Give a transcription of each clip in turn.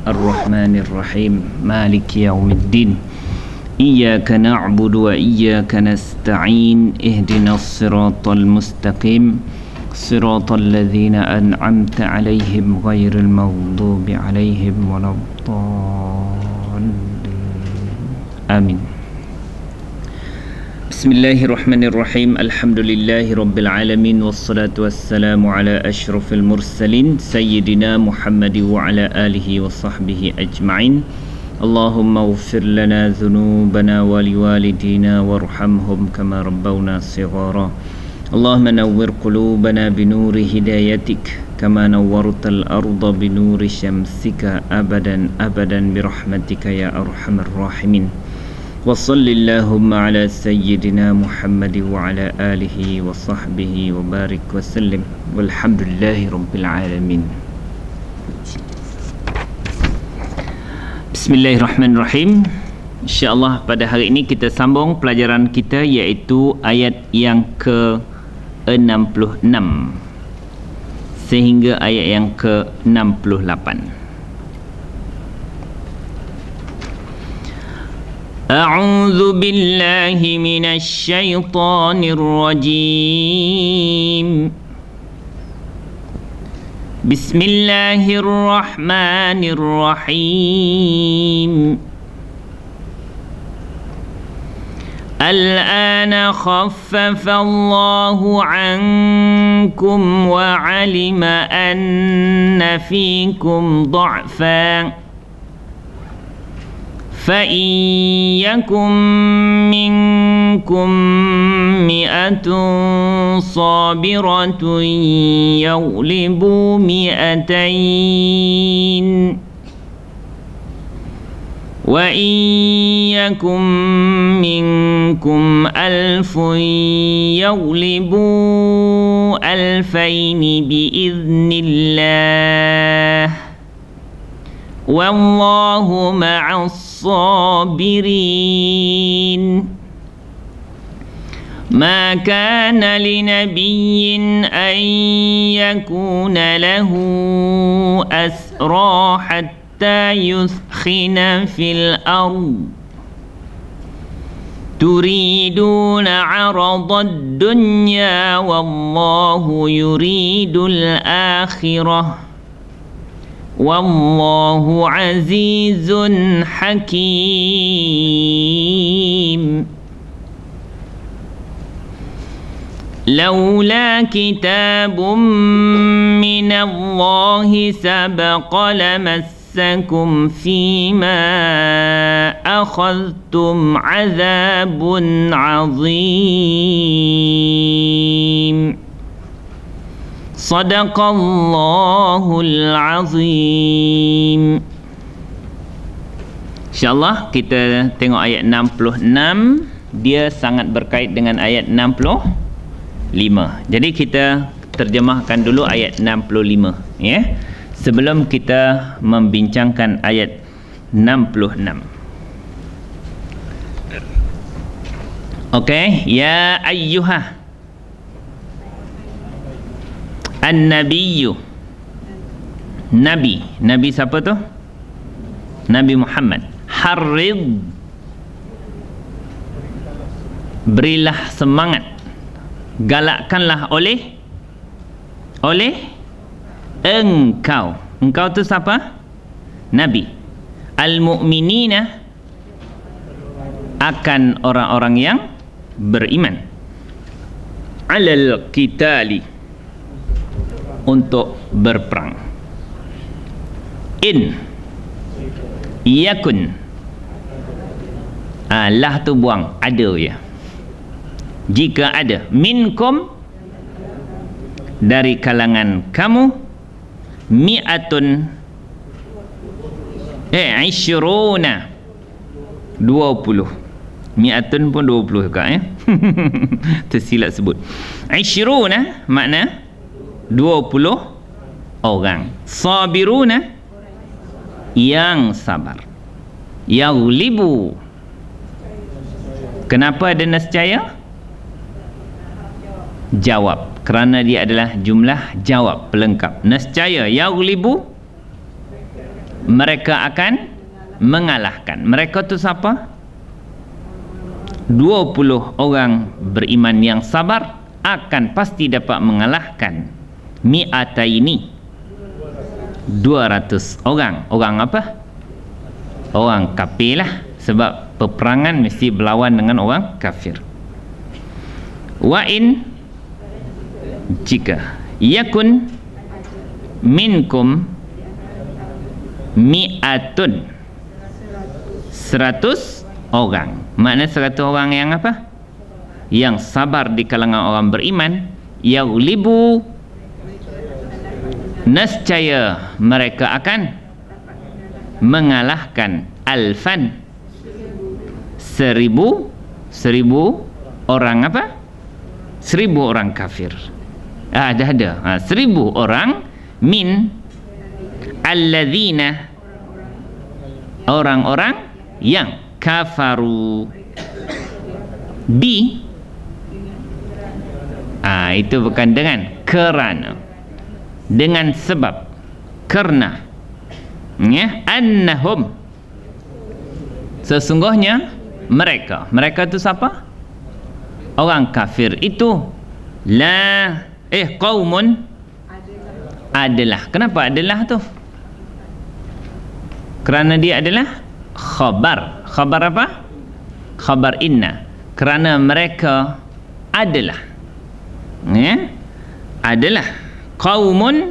الرحمن الرحيم مالك يوم الدين إياك نعبد وإياك نستعين اهدنا الصراط المستقيم صراط الذين أنعمت عليهم غير المغضوب عليهم ولا الضالين آمين. Bismillahirrahmanirrahim. Alhamdulillahi Rabbil Alamin. Wassalatu wassalamu ala ashrafil mursalin Sayyidina Muhammadi wa ala alihi wa sahbihi ajma'in. Allahumma ghfir lana dhunubana wa liwalidina warhamhum kama rabbawna sighara. Allahumma nawwir qulubana binuri hidayatik kama nawwartal arda binuri syamsika abadan abadan birahmatika ya arhamar rahimin. Wa sallallahumma ala sayyidina Muhammad wa ala alihi wa sahbihi wa barik wa sallim walhamdulillahi rabbil alamin. Bismillahirrahmanirrahim. InsyaAllah pada hari ini kita sambung pelajaran kita, iaitu ayat yang ke-66 sehingga ayat yang ke-68. أعوذ بالله من الشيطان الرجيم بسم الله الرحمن الرحيم الآن خفف الله عنكم وعلم أن فيكم ضعفا فإن يكن منكم 100 صابرة يغلبوا 200 وإن يكن منكم 1000 يغلبوا 2000 بإذن الله والله مع الصابرين. ما كان لنبي أن يكون له أسرى حتى يثخن في الأرض تريدون عرض الدنيا والله يريد الآخرة والله عزيز حكيم. لولا كتاب من الله سبق لمسكم فيما أخذتم عذاب عظيم. Sadaqallahul azim. InsyaAllah kita tengok ayat 66. Dia sangat berkait dengan ayat 65. Jadi kita terjemahkan dulu ayat 65, ya, sebelum kita membincangkan ayat 66. Okey, ya ayyuhah An-Nabiyyu. Nabi. Nabi siapa tu? Nabi Muhammad. Harrid. Berilah semangat. Galakkanlah oleh engkau. Engkau tu siapa? Nabi. Al-mu'minina, akan orang-orang yang beriman. Alal qitali, untuk berperang. In yakun, lah tu buang, ada ya. Jika ada, minkum, dari kalangan kamu, mi'atun, isyruna, 20. Mi'atun pun 20 juga, ya. Tersilap sebut. Isyruna makna 20 orang. Sabiruna, yang sabar. Yaghlibu, kenapa ada nescaya? Jawab, kerana dia adalah jumlah jawab pelengkap. Nescaya, yaghlibu, mereka akan mengalahkan. Mereka tu siapa? 20 orang beriman yang sabar akan pasti dapat mengalahkan mi'ataini, 200 orang. Orang apa? Orang kafir lah, sebab peperangan mesti berlawan dengan orang kafir. Wa in, jika yakun minkum mi'atun, 100 orang. Makna 100 orang yang apa? Yang sabar di kalangan orang beriman, yaghlibu, nescaya mereka akan mengalahkan alfan, 1000 orang apa? 1000 orang kafir. Dah ada 1000 orang min alladzina, orang-orang yang kafaru bi, itu bukan dengan, kerana, dengan sebab, karena, ya, annahum, sesungguhnya mereka itu siapa? Orang kafir itu qaumun, adalah. Kenapa adalah tu? Kerana dia adalah khabar. Khabar apa? Khabar inna. Kerana mereka adalah, ya, adalah qaumun,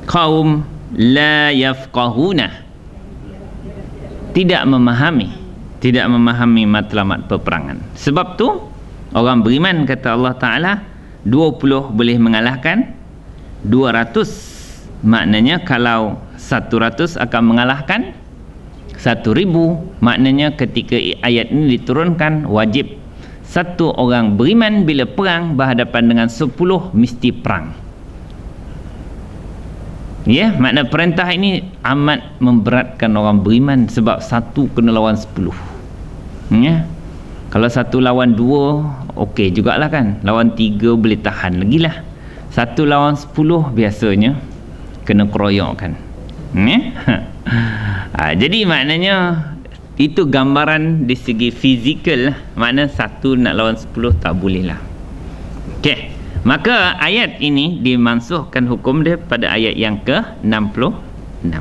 kaum la yafqahuna, tidak memahami matlamat peperangan. Sebab tu orang beriman, kata Allah Ta'ala, 20 boleh mengalahkan 200. Maknanya kalau 100 akan mengalahkan 1000. Maknanya ketika ayat ini diturunkan, wajib satu orang beriman bila perang berhadapan dengan 10 mesti perang. Ya, makna perintah ini amat memberatkan orang beriman, sebab satu kena lawan 10. Ya, kalau satu lawan 2 okey jugalah kan, lawan 3 boleh tahan lagi lah. Satu lawan 10 biasanya kena keroyok kan. Jadi maknanya itu gambaran di segi fizikal lah. Makna satu nak lawan 10 tak boleh lah. Okey, maka ayat ini dimansuhkan hukum dia pada ayat yang ke-66.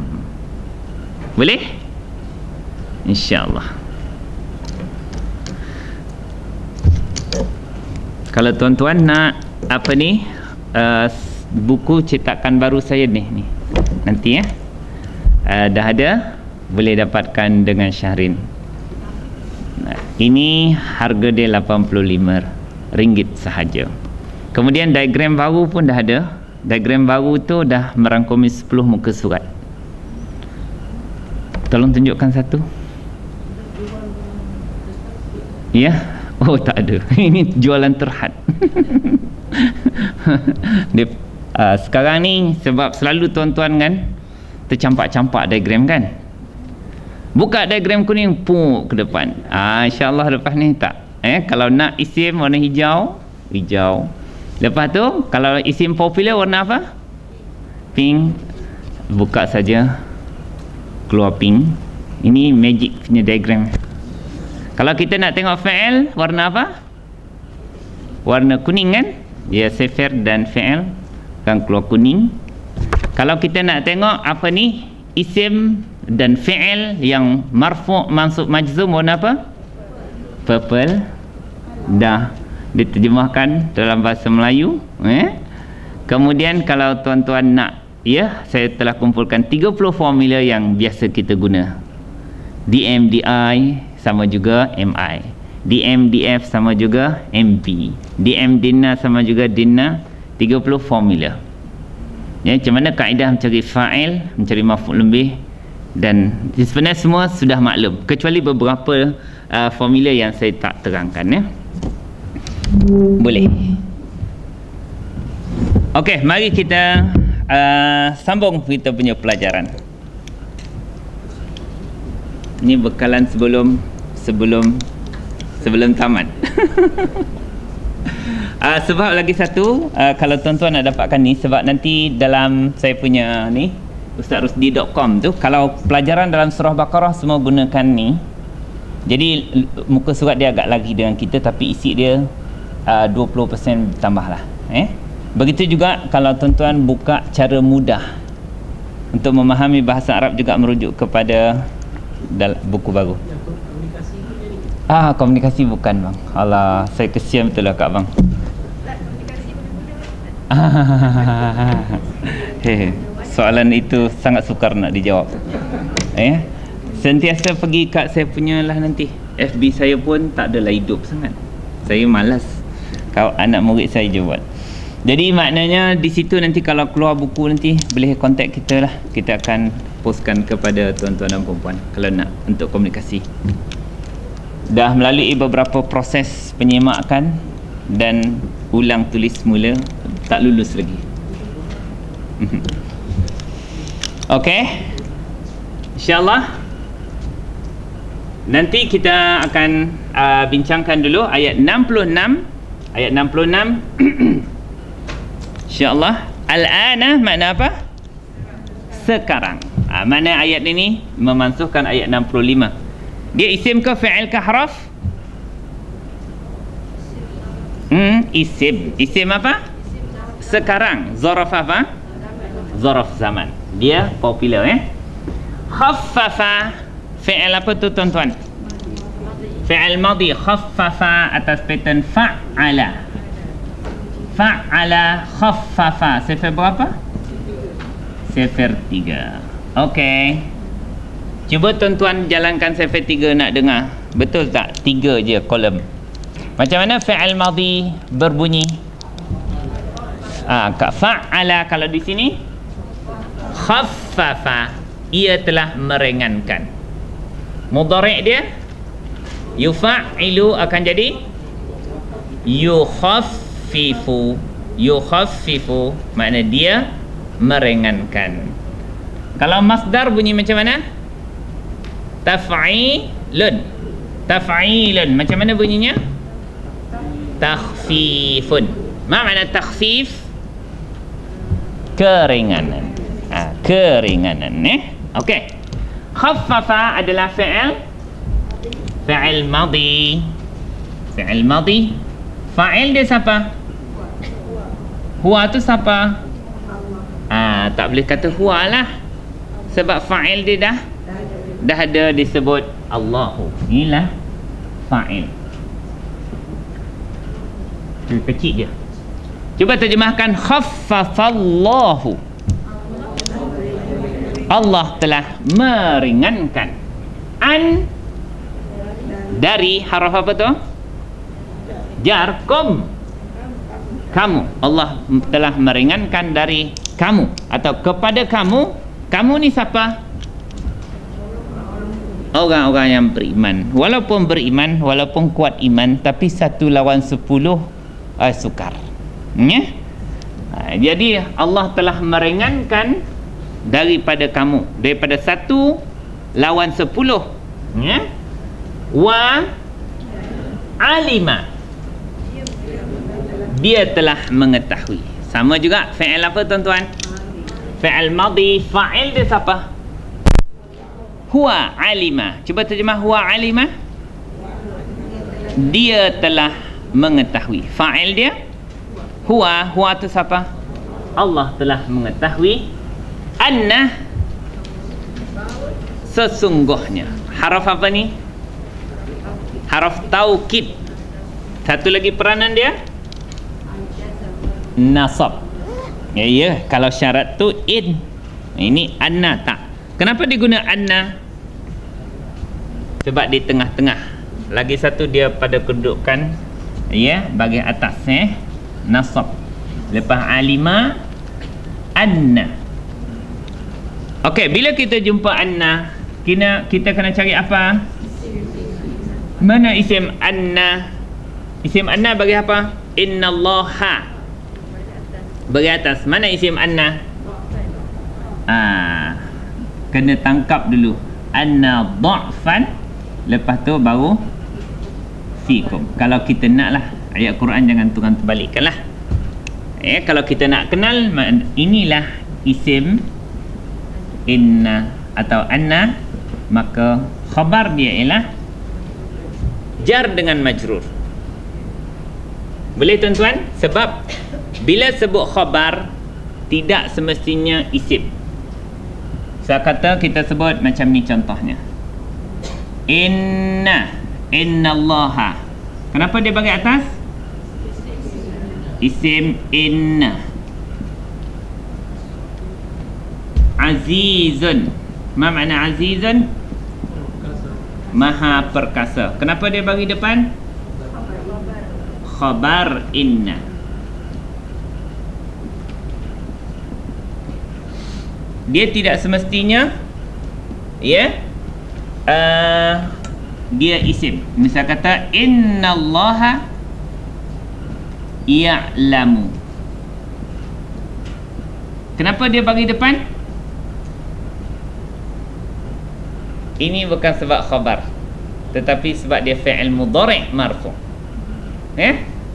Boleh? InsyaAllah. Kalau tuan-tuan nak apa ni, buku cetakan baru saya ni nanti ya, dah ada, boleh dapatkan dengan Syahrin. Ini harga dia RM85 sahaja. Kemudian diagram baru pun dah ada. Diagram baru tu dah merangkumi 10 muka surat. Tolong tunjukkan satu. Ya? Oh, tak ada. Ini jualan terhad. Dia, sekarang ni sebab selalu tuan-tuan kan tercampak-campak diagram kan. Buka diagram kuning puk ke depan. InsyaAllah lepas ni tak. Kalau nak isim warna hijau, hijau. Lepas tu kalau isim popular warna apa? Pink. Buka saja, keluar pink. Ini magic punya diagram. Kalau kita nak tengok fa'il warna apa? Warna kuning kan? Dia sifir dan fa'il akan keluar kuning. Kalau kita nak tengok apa ni, isim dan fi'il yang marfu' mansub majzum, warna apa? Purple. Dah diterjemahkan dalam bahasa Melayu. Kemudian kalau tuan-tuan nak, ya, saya telah kumpulkan 30 formula yang biasa kita guna. DMDI sama juga MI, DMDF sama juga MP, DM Dina sama juga Dina. 30 formula. Ya, macam mana kaedah mencari fa'il, mencari maf'ul lebih, dan sebenarnya semua sudah maklum, kecuali beberapa formula yang saya tak terangkan ya. Boleh. Okey, mari kita sambung kita punya pelajaran. Ini bekalan sebelum tamat. Sebab lagi satu, kalau tuan-tuan nak dapatkan ni, sebab nanti dalam saya punya ni ustazrusdi.com tu, kalau pelajaran dalam surah Baqarah semua gunakan ni. Jadi muka surat dia agak lagi dengan kita, tapi isi dia 20% tambah lah. Begitu juga kalau tuan-tuan buka cara mudah untuk memahami bahasa Arab, juga merujuk kepada buku baru. Komunikasi bukan bang. Alah, saya kesian betul lah kat bang. Soalan itu sangat sukar nak dijawab. Sentiasa pergi kat saya punya lah nanti. FB saya pun tak adalah hidup sangat. Saya malas. Kalau anak murid saya je buat. Jadi maknanya di situ nanti kalau keluar buku nanti boleh kontak kita lah. Kita akan postkan kepada tuan-tuan dan puan-puan kalau nak untuk komunikasi. Dah melalui beberapa proses penyemakan dan ulang tulis semula, tak lulus lagi. Okey, InsyaAllah nanti kita akan bincangkan dulu ayat 66. Ayat 66 InsyaAllah. Al-ana makna apa? Sekarang. Mana ayat ini memansuhkan ayat 65. Dia isim ke fi'il ke haraf? Isim. Isim apa? Sekarang. Zaraf apa? Zaraf zaman. Dia popular Khaffafa. Fi'il apa tu tuan-tuan? Fi'il madhi. Khaffafa atas pattern fa'ala. Fa'ala khaffafa. Sifir berapa? Sifir 3. Okey. Cuba tuan-tuan jalankan sifir 3 nak dengar. Betul tak? 3 je kolom. Macam mana fi'il madhi berbunyi? Fa'ala kalau di sini khaffafa, ia telah meringankan. Mudhari' dia yufa'ilu akan jadi yukhaffifu. Yukhaffifu makna dia meringankan. Kalau masdar bunyi macam mana? Taf'ilun. Taf'ilun macam mana bunyinya? Takhfifun. Apa makna takhfif? Keringanan. Keringanan Okey. Khaffafa adalah fi'il madhi. Fi'il madhi. Fa'il dia siapa? Huwa tu siapa? Tak boleh kata huwa lah, sebab fa'il dia dah ada disebut Allahu. Inilah fa'il. Kecil je. Cuba terjemahkan khaffafallahu. Allah telah meringankan. An dari haraf apa tu? Jar. Kum, kamu. Allah telah meringankan dari kamu atau kepada kamu. Kamu ni siapa? Orang-orang yang beriman. Walaupun beriman, walaupun kuat iman, tapi 1 lawan 10 sukar. Jadi Allah telah meringankan daripada kamu, daripada 1 lawan 10. Wa alima, dia telah mengetahui. Sama juga fi'il apa tuan-tuan? Fi'il madhi. Fa'il dia siapa? Huwa alima. Cuba terjemah huwa alima. Dia telah mengetahui. Fa'il dia huwa. Huwa tu siapa? Allah telah mengetahui. Anna, sesungguhnya. Haraf apa ni? Haraf taukid. Satu lagi peranan dia nasab. Ya, kalau syarat tu in. Ini anna tak. Kenapa diguna anna? Sebab di tengah-tengah. Lagi satu dia pada kedudukan bahagian atas nasab. Lepas alima, anna. Okey, bila kita jumpa anna, kita kena cari apa? Mana isim anna? Isim anna bagi apa? Innallaha bagi atas. Mana isim anna? Kena tangkap dulu. Anna dha'fan. Lepas tu baru fikum. Kalau kita nak lah ayat Quran, jangan tukang terbalikkan lah. Kalau kita nak kenal, inilah isim inna atau anna, maka khabar dia ialah jar dengan majrur. Boleh tuan-tuan? Sebab bila sebut khabar tidak semestinya isim. Saya kata kita sebut macam ni contohnya. Innallaha. Kenapa dia bagi atas? Isim inna. Azizun. Ma makna azizun? Maha perkasa. Kenapa dia bagi depan? Khabar inna. Dia tidak semestinya dia isim. Misal kata innallaha ya'lamu. Kenapa dia bagi depan? Ini bukan sebab khabar, tetapi sebab dia fi'il mudhari' marfu'.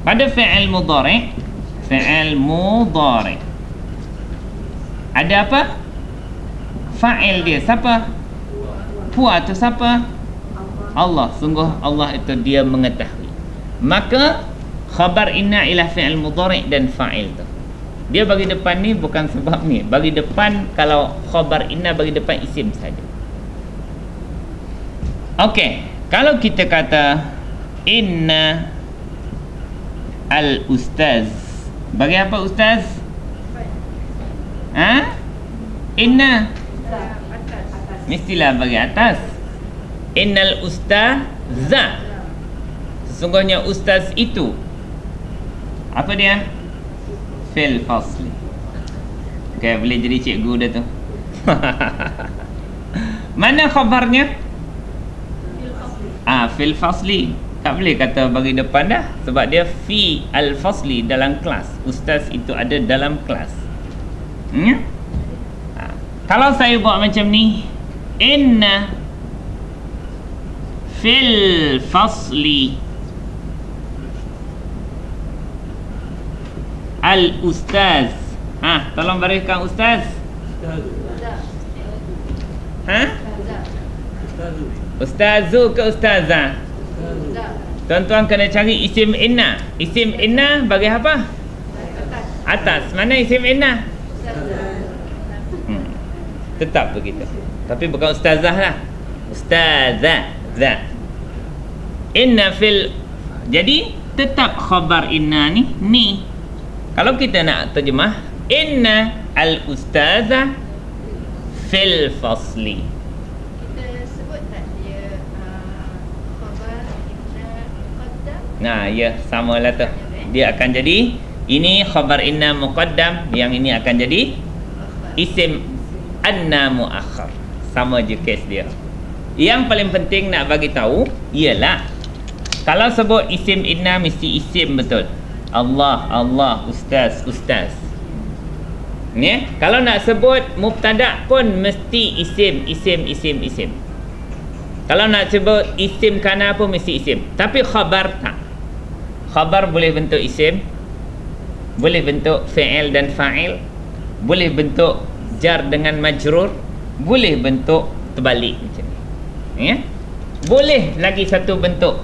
Pada fi'il mudhari' ada apa? Fa'il dia siapa? Huwa tu siapa? Allah. Sungguh Allah itu dia mengetahui. Maka khabar inna ialah fi'il mudhari' dan fa'il tu. Dia bagi depan ni bukan sebab ni. Bagi depan, kalau khabar inna bagi depan isim saja. Okey, kalau kita kata inna al-ustaz, bagi apa ustaz? Inna mestilah bagi atas. Innal ustaza, sesungguhnya ustaz itu apa dia? Fil fasli. Okay, boleh jadi cikgu dah tu. Mana khabarnya? Fil fasli. Tak boleh kata bagi depan dah, sebab dia fi al-fasli, dalam kelas. Ustaz itu ada dalam kelas. Kalau saya buat macam ni, inna fil fasli al-ustaz. Tolong bariskan ustaz. Ustazu ke ustazah? Tuan-tuan kena cari isim inna. Isim inna bagi apa? Atas. Mana isim inna? Tetap begitu, tapi bukan ustazah lah. Ustazah. Inna fil. Jadi tetap khabar inna ni. Kalau kita nak terjemah, inna al-ustazah fil fasli. Kita sebut tak dia khabar inna muqaddam? Ya, samalah tu. Dia akan jadi, ini khabar inna muqaddam, yang ini akan jadi isim anna muakhar. Sama je kes dia. Yang paling penting nak bagi tahu ialah kalau sebut isim inna mesti isim betul. Allah, ustaz. Ni, kalau nak sebut mubtada pun mesti isim. Kalau nak sebut isim kana pun mesti isim. Tapi khabar tak. Khabar boleh bentuk isim, boleh bentuk fi'il dan fa'il, boleh bentuk jar dengan majrur, boleh bentuk terbalik macam ni. Boleh lagi satu bentuk.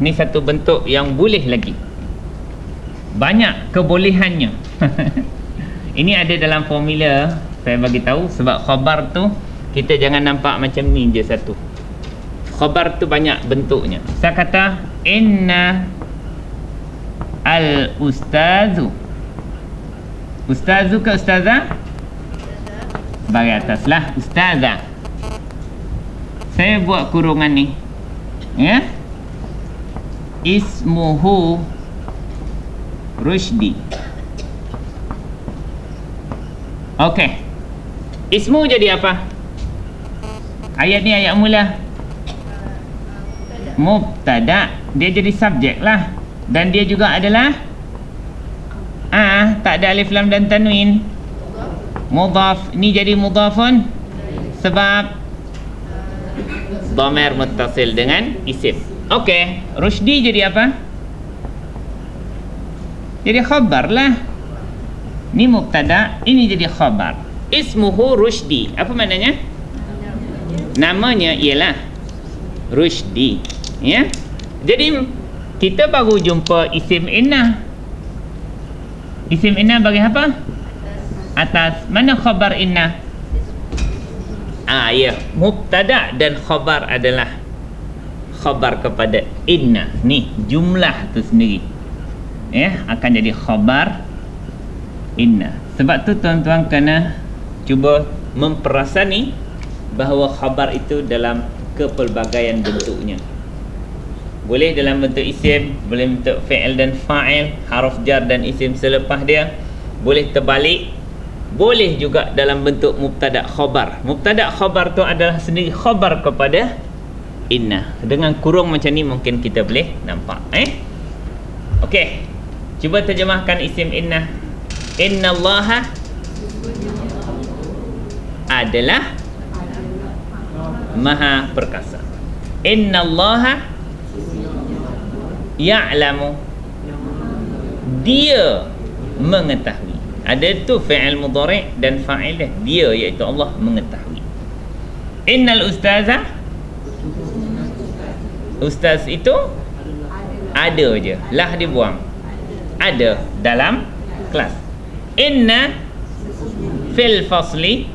Ni satu bentuk yang boleh lagi. Banyak kebolehannya. Ini ada dalam formula saya bagi tahu, sebab khabar tu kita jangan nampak macam ni je satu. Khabar tu banyak bentuknya. Saya kata inna al-ustazu. Ustazu ke ustazah? Bagi atas lah, ustazah. Saya buat kurungan ni. Ismuhu Rushdi. Okey. Ismu jadi apa? Ayat ni ayat mula. Mubtada. Dia jadi subjek lah. Dan dia juga adalah tak ada alif lam dan tanwin. Mudhaf. Ni jadi mudhafun sebab dhamir muttasil dengan isim. Okey. Rushdi jadi apa? Jadi khabar lah. Ni mubtada, ini jadi khabar. Ismuhu Rushdi. Apa maknanya? Namanya ialah Rushdi. Ya. Jadi kita baru jumpa isim inna. Isim inna bagi apa? Atas. Mana khabar inna? Ya, mubtada dan khabar adalah khabar kepada inna. Ni jumlah tu sendiri. Ya, akan jadi khabar inna. Sebab tu tuan-tuan kena cuba memperasani bahawa khabar itu dalam kepelbagaian bentuknya. Boleh dalam bentuk isim, boleh bentuk fi'il dan fa'il, haruf jar dan isim selepas dia, boleh terbalik, boleh juga dalam bentuk mubtada khabar. Mubtada khabar tu adalah sendiri khabar kepada inna. Dengan kurung macam ni mungkin kita boleh nampak. Okey. Cuba terjemahkan isim inna. Innallaha adalah Maha perkasa. Innallaha ya'lamu, dia mengetahui. Ada tu fi'il mudhari' dan fa'il dia. Dia iaitu Allah mengetahui. Innal ustaza, ustaz itu ada je, lah dibuang. Ada dalam kelas. Inna fil fasli,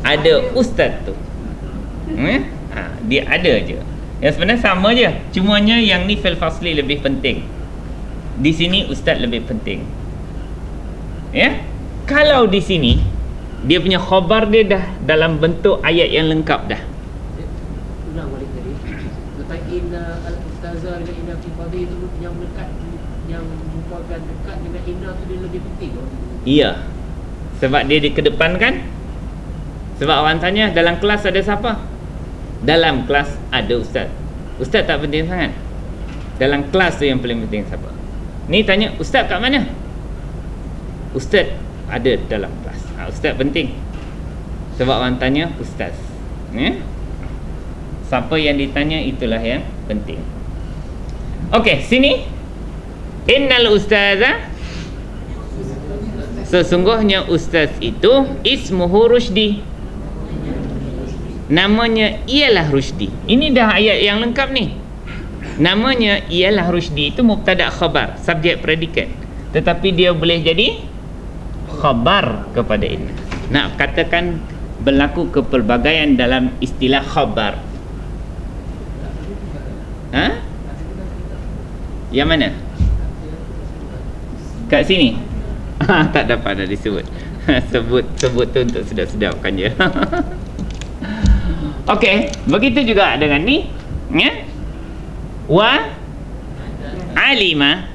ada ustaz tu. Dia ada je. Yang sebenarnya sama je, cumanya yang ni fil fasli lebih penting. Di sini ustaz lebih penting. Ya? Kalau di sini dia punya khabar dia dah dalam bentuk ayat yang lengkap dah. Ulang balik tadi. Letak inna al-ustazah dengan inna fil fadhi itu yang dekat, yang merupakan dekat dengan inna tu dia lebih penting. Iya. Sebab dia dikedepankan. Sebab orang tanya dalam kelas ada siapa? Dalam kelas ada ustaz. Ustaz tak penting sangat. Dalam kelas tu yang paling penting siapa? Ni tanya ustaz kat mana? Ustaz ada dalam kelas. Ustaz penting. Sebab orang tanya ustaz. Siapa yang ditanya itulah yang penting. Okey, sini. Innal ustaza, sesungguhnya ustaz itu ismuhu Rushdi. Namanya ialah Rushdi. Ini dah ayat yang lengkap ni. Namanya ialah Rushdi itu mubtada khabar, subjek predikat. Tetapi dia boleh jadi khabar kepada inna. Nak katakan berlaku kepelbagaian dalam istilah khabar. Yang mana? Kat sini. Tak dapat dah disebut. Sebut tu untuk sedap-sedapkan je. Okey, begitu juga dengan ni, ya. Wa alima,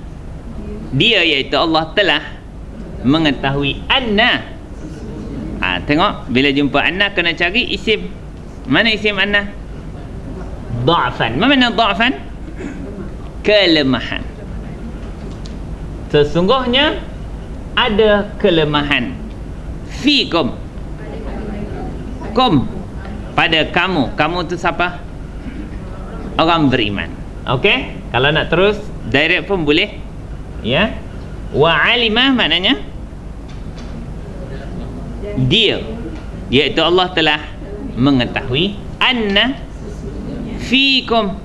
dia iaitu Allah telah mengetahui anna. Tengok bila jumpa anna kena cari isim. Mana isim anna? Dha'fan. Mana dha'fan? Kelemahan. Sesungguhnya ada kelemahan. Fikum. Kum. Pada kamu. Kamu tu siapa? Orang beriman. Okey? Kalau nak terus direct pun boleh. Ya. Wa alimah maknanya dia, iaitu Allah telah mengetahui anna fikum,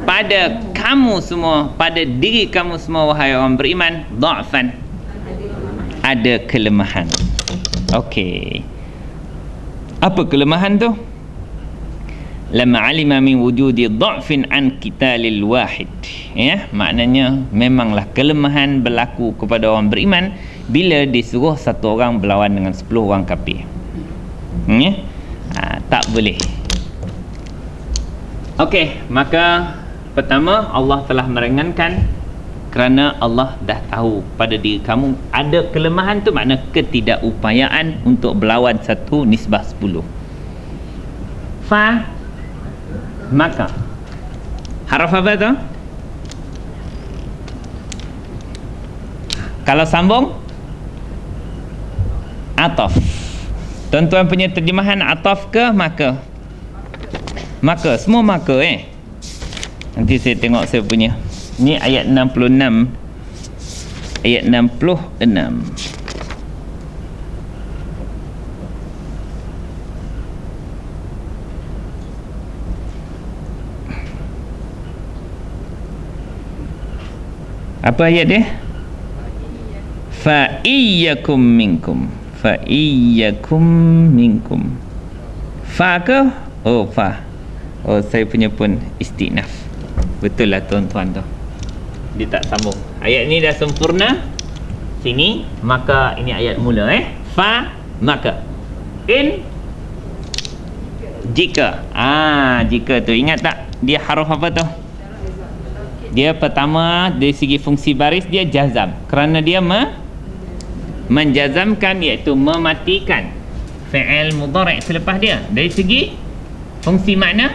pada kamu semua, pada diri kamu semua wahai orang beriman, dha'fan, ada kelemahan. Okey. Apa kelemahan tu? Lama alima min wujudi dha'fin an qitalil wahid. Ya, maknanya memanglah kelemahan berlaku kepada orang beriman bila disuruh satu orang berlawan dengan 10 orang kafir. Ya? Tak boleh. Okey, maka pertama Allah telah meringankan kerana Allah dah tahu pada diri kamu ada kelemahan tu, makna ketidakupayaan untuk berlawan satu nisbah 10. Fa, maka haraf apa tu? Kalau sambung ataf. Tuan-tuan punya terjemahan ataf ke maka? Maka, semua maka Nanti saya tengok saya punya. Ni ayat 66. ayat 66. Apa ayat dia? Fa iyyakum minkum. Fa iyyakum minkum. Fa ke? Oh, fa. Oh, saya punya pun istinaf. Betul lah tuan-tuan tu. Dia tak sambung. Ayat ni dah sempurna. Sini, maka ini ayat mula Fa, maka. In, jika. Jika tu. Ingat tak? Dia haruf apa tu? Dia pertama dari segi fungsi baris dia jazam, kerana dia menjazamkan, iaitu mematikan fi'il mudhari' selepas dia. Dari segi fungsi makna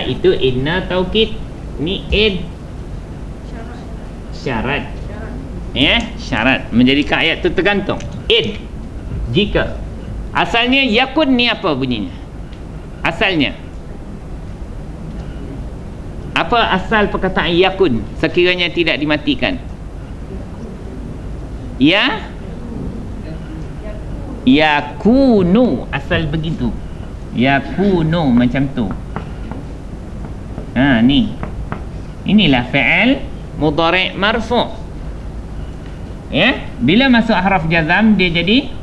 itu inna taukid, ni id syarat, syarat menjadikan ayat tu tergantung. Id, jika. Asalnya yakun ni apa bunyinya? Asalnya apa asal perkataan yakun sekiranya tidak dimatikan? Yakunu, asal begitu. Yakunu macam tu. Ni. Inilah fi'il mudhari' marfu'. Bila masuk haraf jazam dia jadi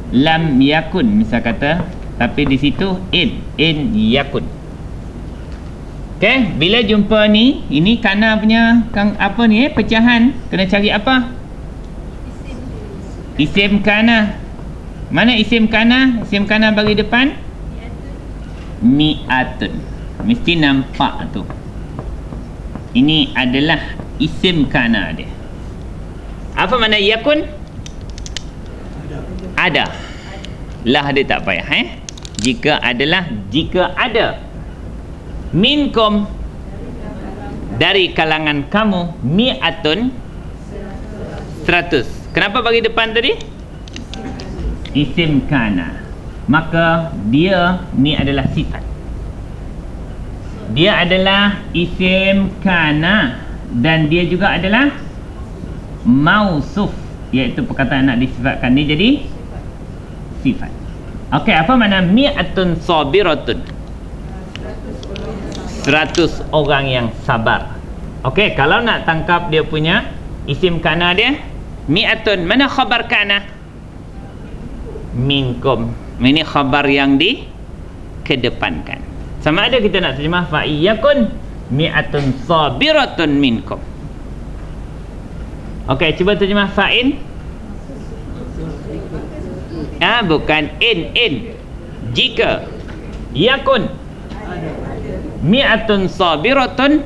lam yakun misal kata, tapi di situ in yakun. Okey, bila jumpa ni, ini kana punya apa ni pecahan, kena cari apa? Isim kana. Mana isim kana? Isim kana bagi depan mi'atun. Mesti nampak tu. Ini adalah isim kana dia. Apa makna yakun? Ada. Lah dia tak payah Jika adalah, jika ada. Minkum, dari kalangan kamu, mi'atun, 100. Kenapa bagi depan tadi? Isim kana. Maka dia ni adalah sifat. Dia adalah isim kana dan dia juga adalah mausuf, iaitu perkataan nak disifatkan ni jadi sifat. Okey, apa makna mi'atun sabiratun? 100 orang yang sabar. Okey, kalau nak tangkap dia punya isim kana dia mi'atun, mana khabar kana? Minkum. Ini khabar yang dikedepankan. Sama ada kita nak terjemah fa iyakun mi'atun sabiratun minkum. Okey, cuba terjemah fa'in. Bukan in. Jika. Yakun mi'atun sabiratun,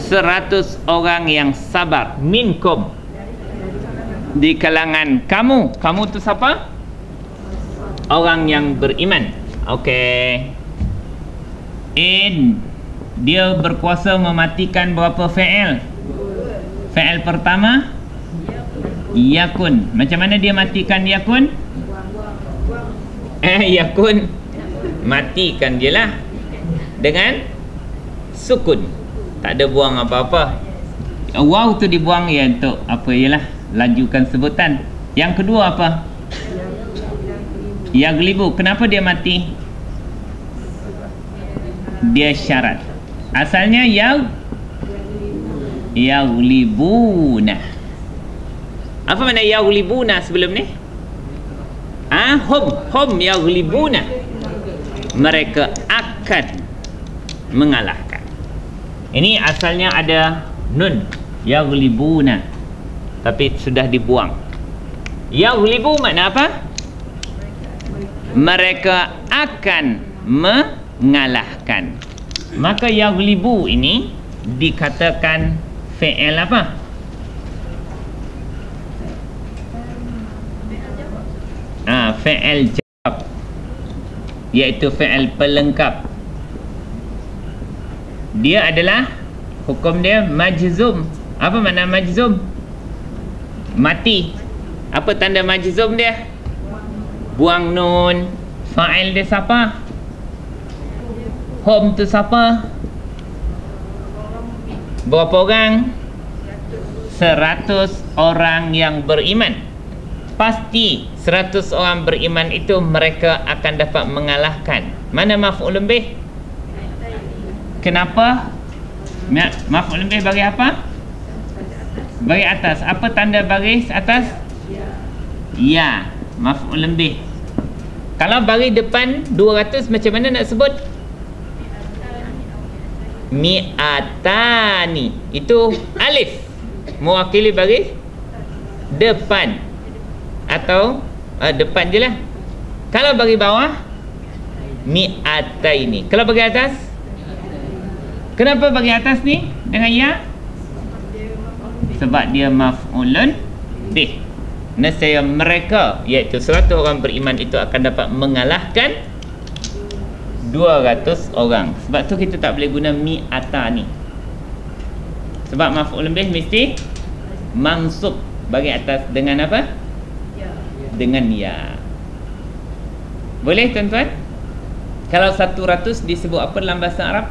100 orang yang sabar, minkum, di kalangan kamu. Kamu tu siapa? Orang yang beriman. Okey. In, dia berkuasa mematikan berapa fi'il? Fi'il pertama yakun. Macam mana dia matikan yakun? Yakun matikan dia lah dengan sukun, tak ada buang apa-apa. Waw tu dibuang untuk apa, ialah lajukan sebutan. Yang kedua apa? Yaglibu. Kenapa dia mati? Dia syarat. Asalnya yaglibuna. Apa makna yaglibuna sebelum ni? Hum yaglibuna. Mereka akan mengalahkan. Ini asalnya ada nun yaglibuna, tapi sudah dibuang. Yaglibu makna apa? Mereka akan mengalahkan. Maka yaglibu ini dikatakan fi'il apa? Fi'il jawab, iaitu fi'il pelengkap. Dia adalah hukum dia majzum. Apa makna majzum? Mati. Apa tanda majzum dia? Buang nun. Fa'il dia siapa? Hum tu siapa? Berapa orang? 100 orang yang beriman. Pasti 100 orang beriman itu mereka akan dapat mengalahkan. Mana maf'ulun bih? Kenapa? Maf'ulun bih bagi apa? Bagi atas. Apa tanda baris atas? Ya, maf'ulun bih. Kalau bagi depan 200 macam mana nak sebut? Mi'atani. Itu alif mewakili bagi depan atau depan je lah. Kalau bagi bawah mi'ataini. Kalau bagi atas, kenapa bagi atas ni dengan ya? Sebab dia maf'ulun bih. Nescaya mereka, iaitu 100 orang beriman itu akan dapat mengalahkan 200 orang. Sebab tu kita tak boleh guna mi'atani. Sebab maf'ulun bih mesti mansub bagi atas dengan apa? Dengan ya. Boleh tuan-tuan? Kalau 100 disebut apa dalam bahasa Arab?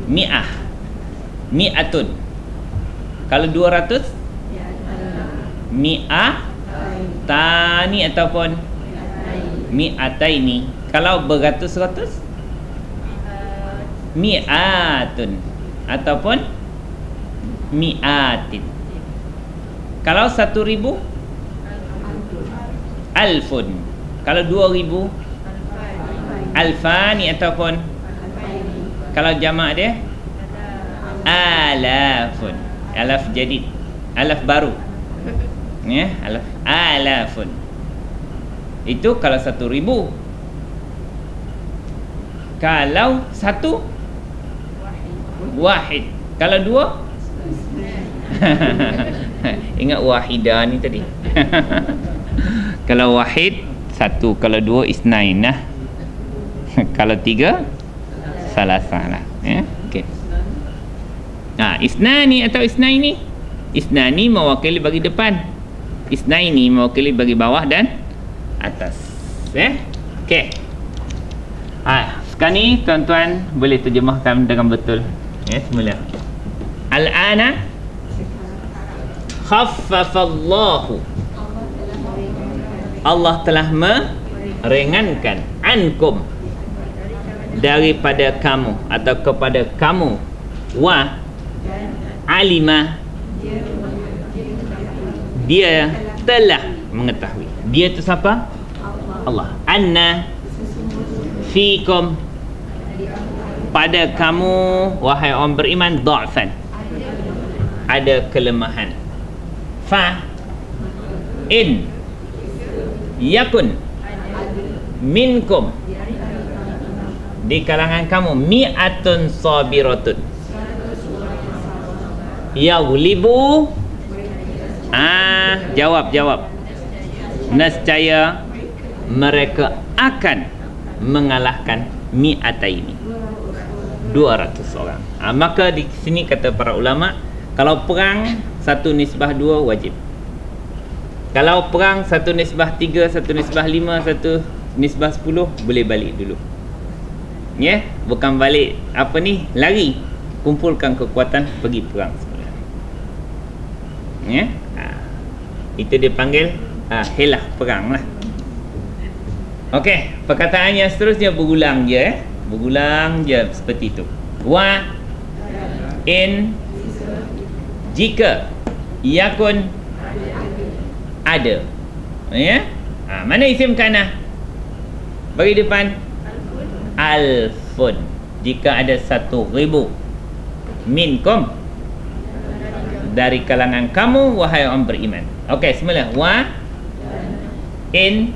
Mi'ah. Mi'atun. Kalau 200? Mi'ah tani ataupun mi'ataini. Kalau beratus-ratus? Mi'atun ataupun mi'atin. Kalau 1,000? Alfun. Kalau 2,000? Alfani ataupun kalau jamak dia? Alafun. Alaf jadid. Alaf baru. Ya, alafun. Itu kalau 1,000. Kalau 1 wahid. Kalau 2 ingat wahidah ni tadi. Kalau wahid 1, kalau 2 isnain lah. Kalau 3 salasah lah. Ya, okey. Isnani atau isnaini. Isnani mewakili bagi depan. Isnaini mewakili bagi bawah dan atas. Okey. Sekarang ni tuan-tuan boleh terjemahkan dengan betul. Semula. Al-ana khaffafallahu. Allah telah meringankan ankum daripada kamu atau kepada kamu. Wa alima, dia telah mengetahui. Dia tu siapa? Allah. Anna fikum, pada kamu wahai orang beriman, dha'fan, ada kelemahan. Fa in yakun minkum, di kalangan kamu, mi'atun sabiratun yaghlibu. Jawab. Nescaya mereka akan mengalahkan mi'ataini, 200 orang. Maka di sini kata para ulama, kalau perang 1/2 wajib. Kalau perang 1/3, 1/5, 1/10 boleh balik dulu. Bukan balik lari. Kumpulkan kekuatan pergi perang semula. Itu dia panggil hilah perang lah. Okey, perkataan yang seterusnya berulang je. Berulang je seperti itu. Wa in, jika, yakun, ada. Mana isim kana? Bagi depan alfun, jika ada 1,000. Minkum, dari kalangan kamu wahai orang beriman. Okey, semula. Wa in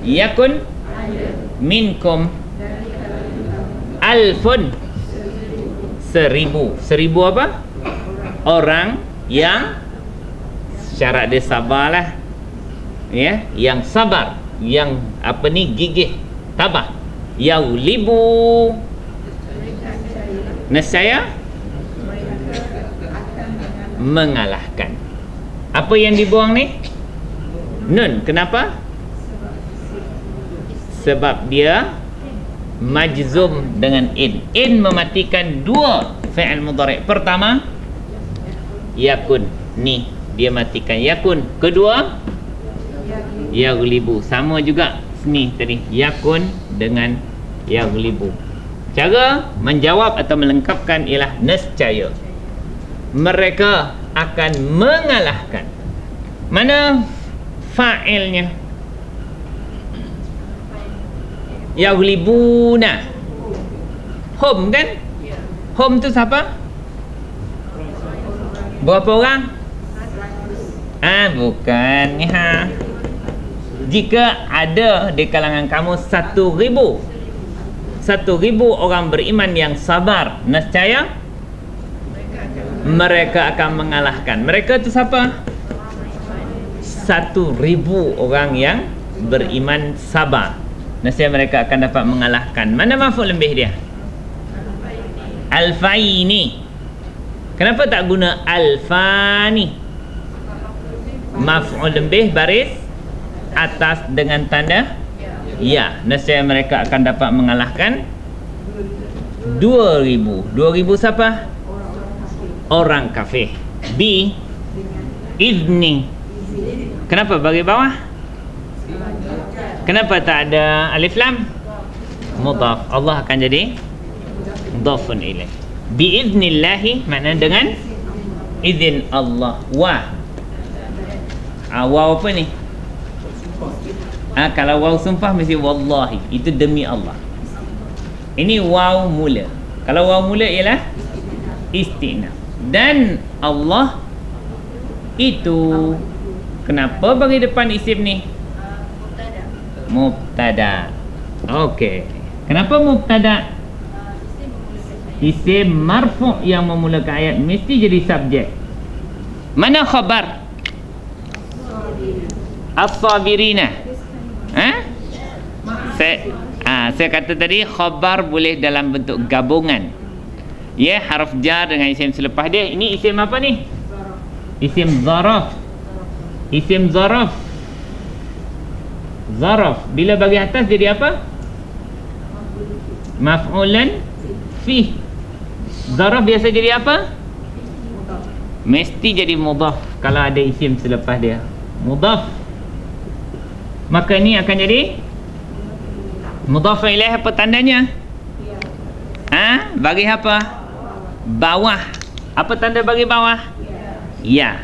yakun minkum alfun, 1,000. 1,000 apa? Orang yang syarat dia sabar lah. Yang sabar, yang gigih, tabah. Yaghlibu, nescaya mengalahkan. Apa yang dibuang ni? Nun. Kenapa? Sebab dia majzum dengan in. In mematikan dua fi'il mudhari'. Pertama, yakun. Ni dia matikan yakun. Kedua, yaghlibu. Sama juga ni tadi, yakun dengan yaghlibu. Cara menjawab atau melengkapkan ialah nescaya. Mereka akan mengalahkan. Mana fa'ilnya? Yaghlibuna. Hum kan? Hum tu siapa? Berapa orang? Bukan ni ha. Jika ada di kalangan kamu 1,000 orang beriman yang sabar, nescaya mereka akan mengalahkan. Mereka tu siapa? 1,000 orang yang beriman sabar, nescaya mereka akan dapat mengalahkan. Mana maf'ul lebih dia? Alfaini. Kenapa tak guna alfani? Maf'ul lebih baris atas dengan tanda ya, nescaya mereka akan dapat mengalahkan 2,000. 2,000 siapa? Orang kafir. B izni. Kenapa bagi bawah? Kenapa tak ada alif lam? Mudhaf. Allah akan jadi mudhafun ilaih. Bi idznillah makna dengan izin Allah. Waw apa ni? Kalau waw sumpah mesti wallahi, itu demi Allah. Ini waw mula. Kalau waw mula ialah istinaf. Dan Allah itu kenapa bagi depan isim ni? Mubtada. Okey. Kenapa mubtada? Isim marfu' yang memulakan ayat mesti jadi subjek. Mana khabar? As-sabirina. Saya kata tadi khabar boleh dalam bentuk gabungan. Ya, harf jar dengan isim selepas dia. Ini isim apa ni? Isim zaraf. Isim zaraf. Zaraf bila bagi atas jadi apa? Maf'ulan fi. Zaraf biasa jadi apa? Mesti jadi mudhaf kalau ada isim selepas dia. Mudhaf. Maka ini akan jadi mudhaf ilaih. Apa tandanya? Bagi apa? Bawah. Apa tanda bagi bawah? Ya.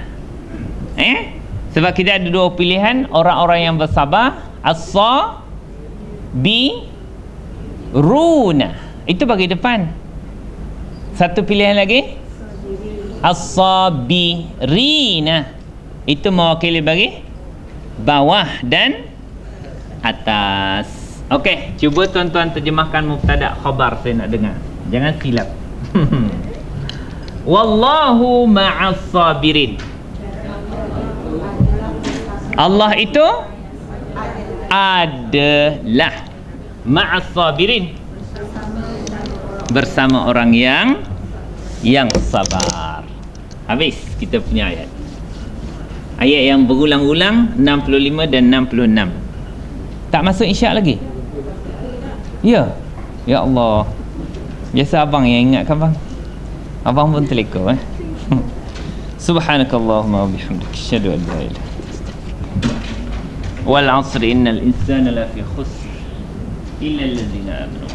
Sebab kita ada dua pilihan orang-orang yang bersabar. As-sabiruna. Itu bagi depan. Satu pilihan lagi, as-sabirina. Itu mewakili bagi bawah dan atas. Okey, cuba tuan-tuan terjemahkan mubtada khabar, saya nak dengar. Jangan silap. Wallahu ma'as sabirin. Allah itu adalah ma'as sabirin, bersama orang yang sabar. Habis kita punya ayat. Ayat yang berulang-ulang 65 dan 66. Tak masuk isyak lagi? Ya. Ya Allah. Biasa abang yang ingatkan bang. Abang pun terleka Subhanakallahumma wa bihamdika asyhadu an la ilaha illa anta wal 'asri innal insana lafi khusr illa alladhina amanu